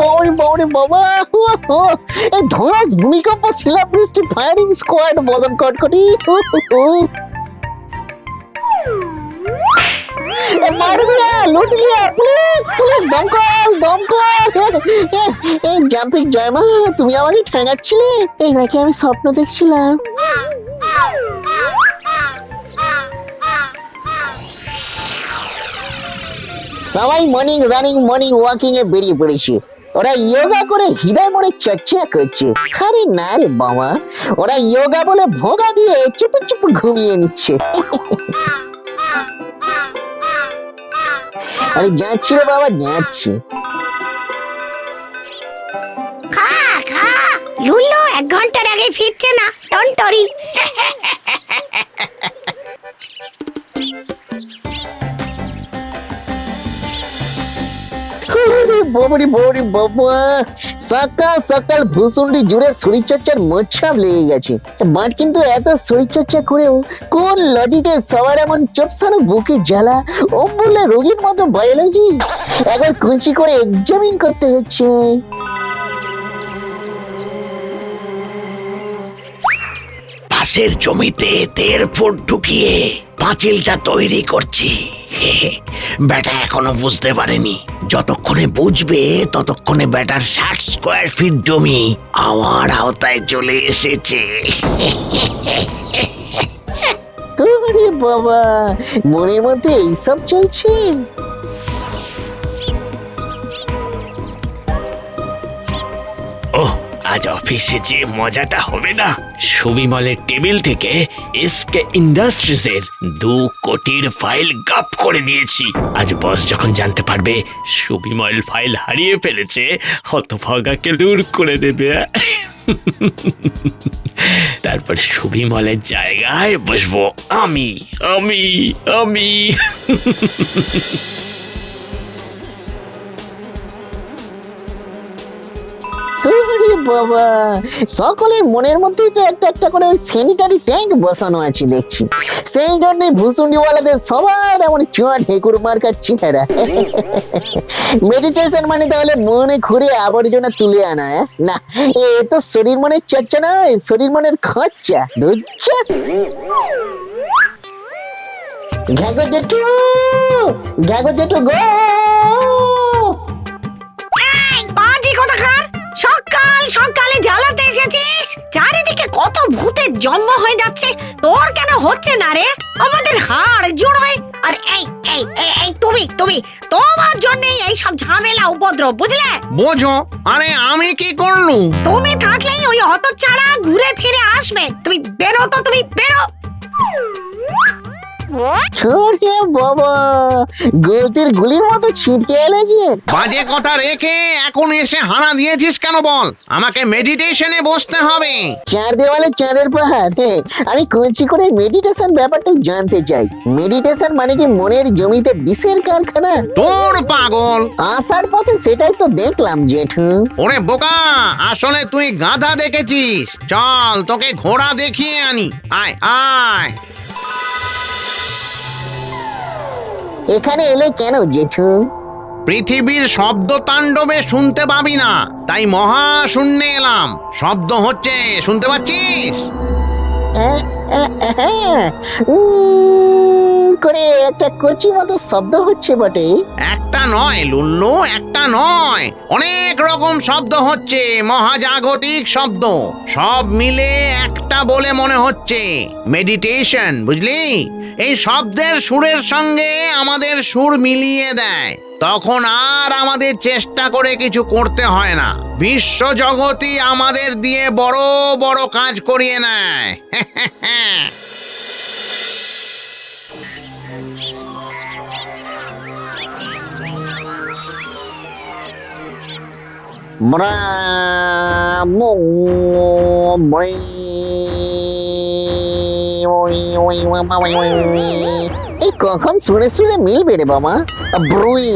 বাবারে বাবারে বাবা, এই ধস ভূমিকম্প শিলাবৃষ্টি ফায়ারিং স্কোয়াড বদন কটকটি। মারবিয়া লুটলিয়া, পুলিশ পুলিশ, দমকল দমকল। জাম্পিং জয়মা, তুমি আমাকে ঠেঙাচ্ছিলে, এই নাকি আমি স্বপ্ন দেখছিলাম। সবাই মর্নিং রানিং মর্নিং ওয়াকিং এ বেরিয়ে পড়েছে। ওরা যোগা করে হৃদয় মনে চর্চা করছে। আরে না রে বাবা, ওরা যোগা বলে ভোগা দিয়ে চুপ চুপ ঘুমিয়ে নিচ্ছে। আরে যাচ্ছি রে বাবা, যাচ্ছি। লুল্লু 1 ঘন্টার আগে ফিরছে না, টনটরি। বাবারে বাবারে বাবা, সকাল সকাল ভূষুন্ডি জুড়ে শরীরচর্চার মোচ্ছাপ লেগে গেছে। বাট কিন্তু এত শরীরচর্চা করেও কোন লজিকে সবার এমন চোপসানো বুকে জ্বালা, অম্বুলা রোগীর মতো বায়োলজি একবার কুচি করে এক্সামিন করতে হচ্ছে। পাশের জমিতে 1.5 ফুট ঢুকিয়ে পাঁচিলটা তৈরি করছি। বেটা এখনো বুঝতে পারেনি, যতক্ষণে বুঝবে ততক্ষণে বেটার 60 স্কোয়ার ফিট জমি আমার আওতায় চলে এসেছে। আরে বাবা, মনের মধ্যে এইসব চলছে। ওহ, আজ অফিসে যে মজাটা হবে না। সুবিমলের টেবিল থেকে এসকে ইন্ডাস্ট্রিজের 2 কোটির ফাইল গাপ করে দিয়েছি। আজ বস যখন জানতে পারবে সুবিমল ফাইল হারিয়ে ফেলেছে, হতভাগাকে দূর করে দেবে। তারপর সুবিমলের জায়গায় বসবো আমি আমি আমি। বাবা, সকলের মনের মধ্যেই তো একটা একটা করে স্যানিটারি ট্যাঙ্ক বসানো আছে দেখছি। সেই জন্য ভূষুন্ডিওয়ালাদের সবার এমন চুয়া ঢেকুর মার্কার চেহারা। মেডিটেশন মানে তাহলে মনে ঘুরে আবর্জনা তুলে আনা? না, এ তো শরীর মনের চর্চা নয়, শরীর মনের খরচা। দুচ্ছা ঘাগো জেঠু, ঘাগো জেঠু গো। সকাল সকালে জ্বালাতে এসেছিস? চারিদিকে কত ভূতের জন্ম হয়ে যাচ্ছে, তোর কেন হচ্ছে না রে? আমাদের হাড় জোড়ায়। আর এই এই এই তুমি তুমি তোমার জন্যই এই সব ঝামেলা উপদ্রব, বুঝলে? বোঝো, আরে আমি কি করলু? তুমি থাকলেই ওই হতচ্ছাড়া ঘুরে ফিরে আসবে। তুমি বেরো তো, তুমি বেরো। ছোটে বাবা, গলতির গুলির মতো ছিটকে এলে যে। বাজে কথা রেখে এখন এসে হানা দিয়েছিস কেন বল? আমাকে মেডিটেশনে বসতে হবে। 4 দেওয়ালে চাঁদের পাহাড়। আমি কুচি করে মেডিটেশন ব্যাপারটা জানতে চাই। মেডিটেশন মানে কি মনের জমিতে বিষের কারখানা? তোর পাগল। আসার পথে সেটাই তো দেখলাম জেঠু। ওরে বোকা, আসলে তুই গাধা দেখেছিস। চল তোকে ঘোড়া দেখিয়ে আনি। আয় আয়। এখানে এলে কেন জেঠু? পৃথিবীর শব্দ তাণ্ডবে শুনতে পাবি না, তাই মহাশূন্যে এলাম। শব্দ হচ্ছে, শুনতে পাচ্ছিস? করে একটা কচি মতো শব্দ হচ্ছে বটে। একটা নয় লুল্লু, একটা নয়, অনেক রকম শব্দ হচ্ছে, মহাজাগতিক শব্দ। সব মিলে একটা বলে মনে হচ্ছে মেডিটেশন, বুঝলি? এই শব্দের সুরের সঙ্গে আমাদের সুর মিলিয়ে দেয়, তখন আর আমাদের চেষ্টা করে কিছু করতে হয় না। বিশ্ব জগতই আমাদের দিয়ে বড় বড় কাজ করিয়ে নেয়। এই কখন শুনে শুনে মিলবে রে বাবা? ব্রুই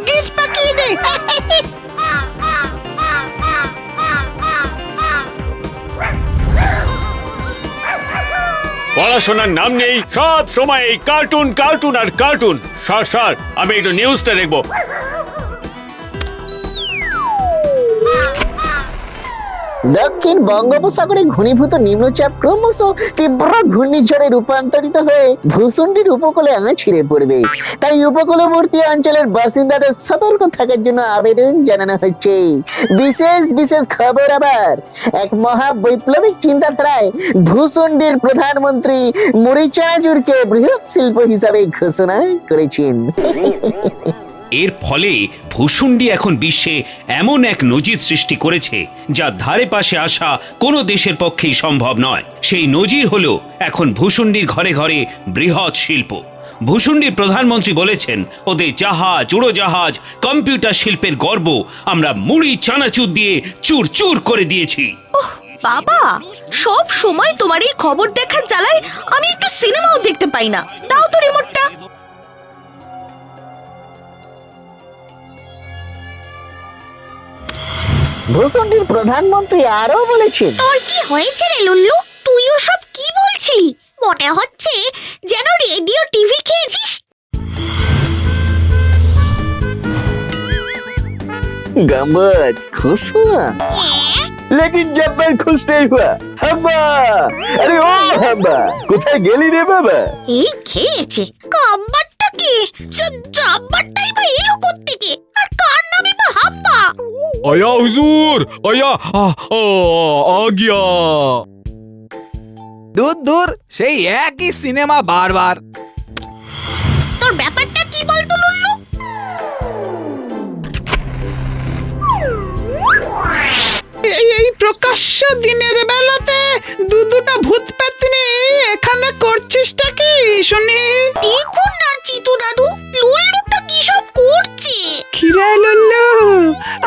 গিফট পাঠিয়ে দে। পড়াশোনার নাম নেই, সব সময় এই কার্টুন কার্টুন আর কার্টুন। স্যার আমি একটু নিউজটা দেখবো। দক্ষিণ বঙ্গোপসাগরে ঘনীভূত নিম্নচাপ ক্রমশ তীব্র ঘূর্ণিঝড়ে রূপান্তরিত হয়ে ভূষুণ্ডির উপকূলে আছড়ে পড়বে। তাই উপকূলবর্তী অঞ্চলের বাসিন্দাদের সতর্ক থাকার জন্য আবেদন জানানো হচ্ছে। বিশেষ বিশেষ খবর আবার, এক মহা বৈপ্লবিক চিন্তাধারায় ভূষুণ্ডির প্রধানমন্ত্রী মুড়ি চানাচুরকে বৃহৎ শিল্প হিসাবে ঘোষণা করেছেন। এর ফলে ভূষুণ্ডি এখন বিশ্বে এমন এক নজির সৃষ্টি করেছে যা ধারে পাশে আসা কোনো দেশের পক্ষেই সম্ভব নয়। সেই নজির হলো এখন ভূষুণ্ডির ঘরে ঘরে বৃহৎ শিল্প। ভূষুণ্ডির প্রধানমন্ত্রী বলেছেন, ওদের জাহাজ, উড়োজাহাজ, কম্পিউটার শিল্পের গর্ব আমরা মুড়ি চানাচুর দিয়ে চুর চুর করে দিয়েছি। বাবা, সব সময় তোমার এই খবর দেখার জ্বালায় আমি একটু সিনেমাও দেখতে পাই না। দাও তো রিমোটটা। ভূষুণ্ডির প্রধানমন্ত্রী আরো বলেছেন, তোর কি হয়েছে রে লুল্লু? তুইও সব কি বলছিলি? মনে হচ্ছে যেন রেডিও টিভি খেয়েছিস। गम्बत खुश हुआ लेकिन जब मैं खुश नहीं हुआ। हम्बा, अरे ओ हम्बा, কোথায় গেলি রে বাবা? এই খেয়েছে কাম্বারটা কি? জাব্বারটাই বা এলো কোত্থেকে? আর কার নামই বা হাম্বা? आया हुजूर, आया आ गया। দূর দূর, সেই একই সিনেমা বারবার। তোর ব্যাপারটা কি বলতো লুল্লু? এই প্রকাশ্য দিনের বেলাতে দুটা ভূত পেতনি এখানে করছিসটা কি শুনি? দেখুন না চিতু দাদু, লুল্লুটা কি সব করছে। খিরে লুল্লু,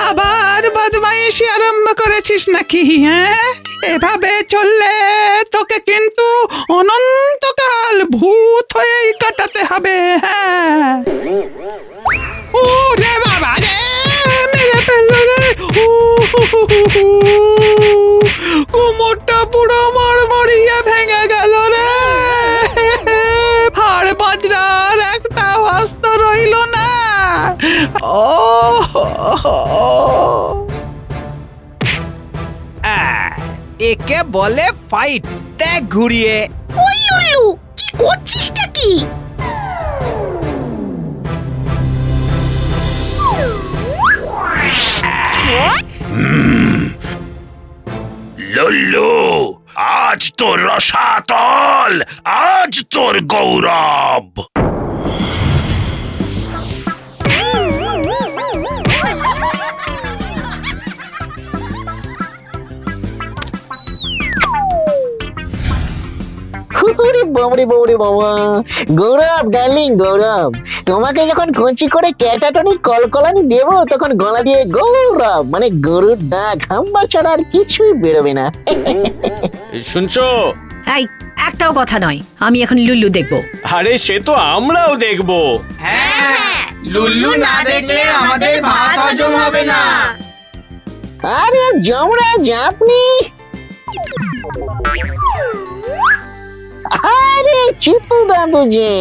আবার বদমাইশি আরম্ভ করেছিস নাকি? হ্যাঁ, এভাবে চললে তোকে কিন্তু অনন্তকাল ভূত হয়েই কাটাতে হবে। হ্যাঁ, ও রে বাবা রে, মেরে ফেললো রে। কোমরটা পুরো মরমরিয়ে ভেঙে গেল রে। হাড় বাজরার একটা অস্ত রইল না। একে বলে ফাইট। দেখ ঘুরিয়ে। ওই লুল্লু, কি করছিসটা কি? লল্লু, আজ তোর রসাতল, আজ তোর গৌরব। ওরে বাবরে বাবরে বাবা, গৌরব ডার্লিং গৌরব, তোমাকে যখন কঞ্চি করে ক্যাটাটনি কলকলানি দেবো তখন গলা দিয়ে গৌরব মানে গরুর ডাক হাম্বা ছাড়া আর কিছুই বেরোবে না। শুনছো? এই একটাও কথা নয়, আমি এখন লুল্লু দেখবো। আরে সে তো আমরাও দেখবো। হ্যাঁ, লুল্লু না দেখলে আমাদের ভাত হজম হবে না। আরে যমরাজ আপনি, আরে চিতু দাদু যে।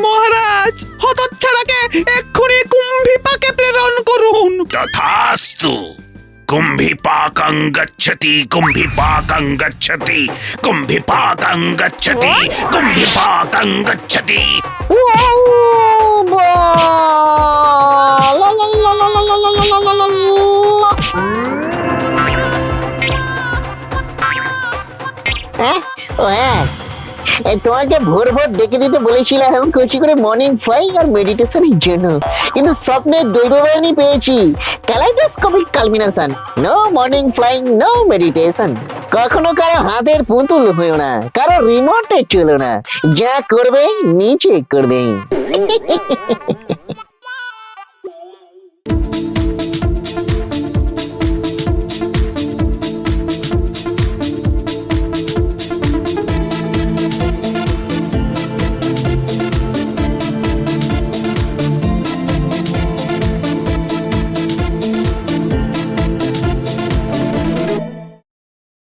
মহারাজ, হতচ্ছাড়াকে এক্ষুনি কুম্ভীপাকে প্রেরণ করুন। তথাস্তু। কুম্ভীপাকং গচ্ছতি, কুম্ভীপাকং গচ্ছতি, কুম্ভীপাকং গচ্ছতি, কুম্ভীপাকং গচ্ছতি। ও বা, লা লা লা লা লা লা লা লা লা লা লা। হ্যাঁ, ও হ্যাঁ, তোমাকে ভোর ভোর ডেকে দিতে বলেছিলাম কোচি করে মর্নিং ফ্লাইং আর মেডিটেশনের জন্য, কিন্তু স্বপ্নে দৈববাণী পেয়েছি kaleidoscopic culmination. No morning flying, no meditation. কখনো কারো হাতের পুতুল হয়েও না, কারো রিমোটে চলো না, যা করবে নিচে করবে।